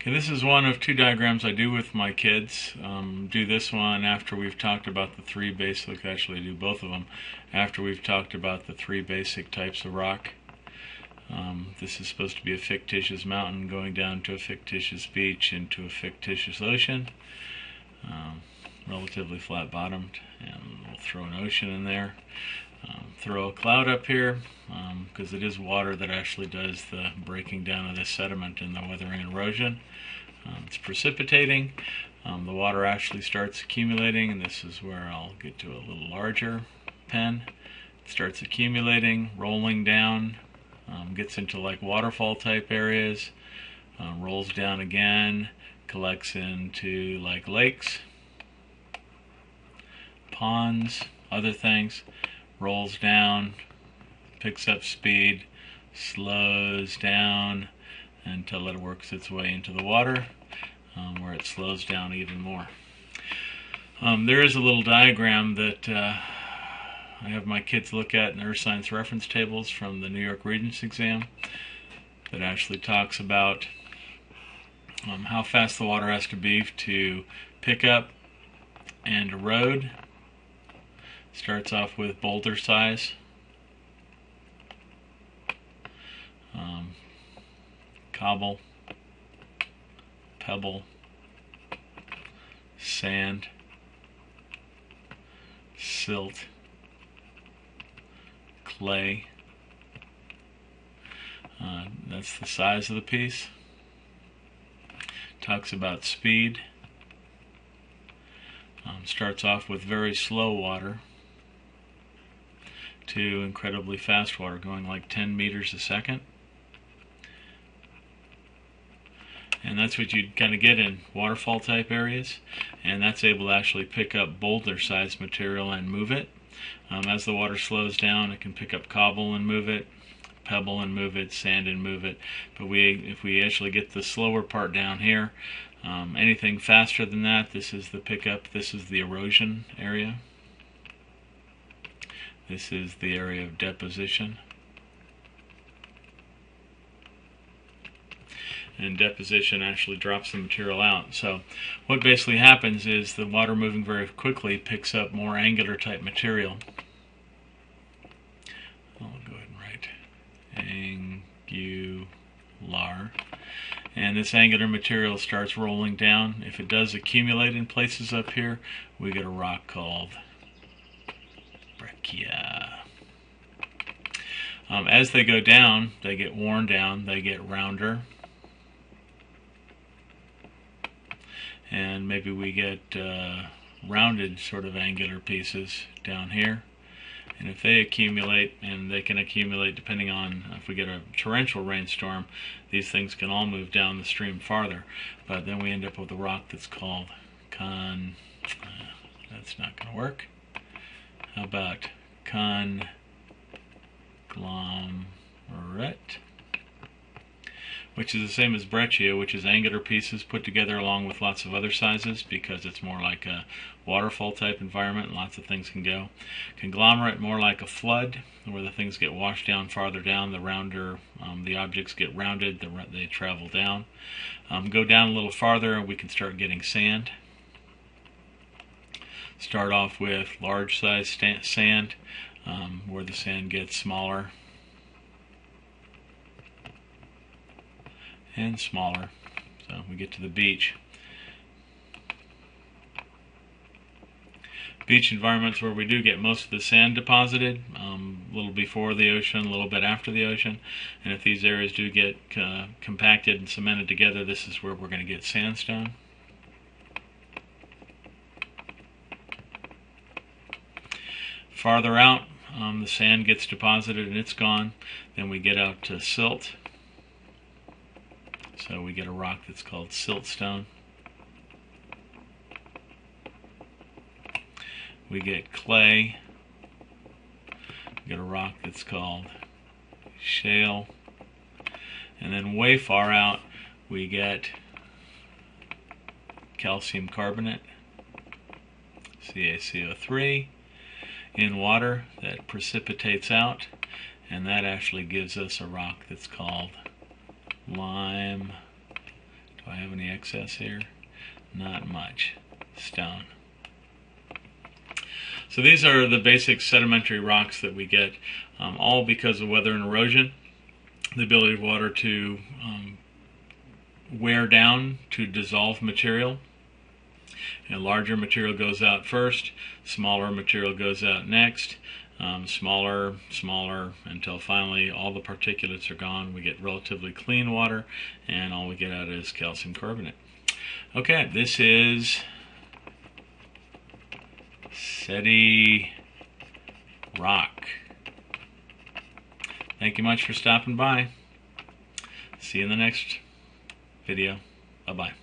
Okay, this is one of two diagrams I do with my kids. Do this one after we've talked about the three basic, actually do both of them, after we've talked about the three basic types of rock. This is supposed to be a fictitious mountain going down to a fictitious beach into a fictitious ocean. Relatively flat bottomed, and we'll throw an ocean in there. Throw a cloud up here because it is water that actually does the breaking down of this sediment and the weathering and erosion. It's precipitating. The water actually starts accumulating, and this is where I'll get to a little larger pen. It starts accumulating, rolling down, gets into like waterfall type areas, rolls down again, collects into like lakes, ponds, other things, rolls down, picks up speed, slows down until it works its way into the water, where it slows down even more. There is a little diagram that I have my kids look at in earth science reference tables from the New York Regents exam that actually talks about how fast the water has to be to pick up and erode. Starts off with boulder size, cobble, pebble, sand, silt, clay. That's the size of the piece. Talks about speed. Starts off with very slow water to incredibly fast water, going like 10 meters a second. And that's what you kind of get in waterfall type areas, and that's able to actually pick up boulder sized material and move it. As the water slows down, it can pick up cobble and move it, pebble and move it, sand and move it. But if we actually get the slower part down here, anything faster than that, this is the pickup, this is the erosion area. This is the area of deposition. And deposition actually drops the material out. So what basically happens is the water moving very quickly picks up more angular type material. I'll go ahead and write angular. And this angular material starts rolling down. If it does accumulate in places up here, we get a rock called breccia. As they go down, they get worn down, they get rounder. And maybe we get rounded sort of angular pieces down here. And if they accumulate, and they can accumulate depending on if we get a torrential rainstorm, these things can all move down the stream farther. But then we end up with a rock that's called that's not going to work. How about conglomerate? Which is the same as breccia, which is angular pieces put together along with lots of other sizes, because it's more like a waterfall type environment and lots of things can go. Conglomerate, more like a flood, where the things get washed down farther down, the rounder, the objects get rounded, they travel down. Go down a little farther and we can start getting sand. Start off with large size sand, where the sand gets smaller and smaller. So we get to the beach. Beach environments where we do get most of the sand deposited, a little before the ocean, a little bit after the ocean. And if these areas do get compacted and cemented together, this is where we're going to get sandstone. Farther out, the sand gets deposited and it's gone. Then we get out to silt. So we get a rock that's called siltstone. We get clay. We get a rock that's called shale. And then way far out we get calcium carbonate, CaCO3, in water that precipitates out, and that actually gives us a rock that's called lime. Do I have any excess here? Not much. Stone. So these are the basic sedimentary rocks that we get, all because of weather and erosion. The ability of water to wear down, to dissolve material. And larger material goes out first, smaller material goes out next, smaller, until finally all the particulates are gone. We get relatively clean water, and all we get out is calcium carbonate. Okay, this is Sedi Rock. Thank you much for stopping by. See you in the next video. Bye-bye.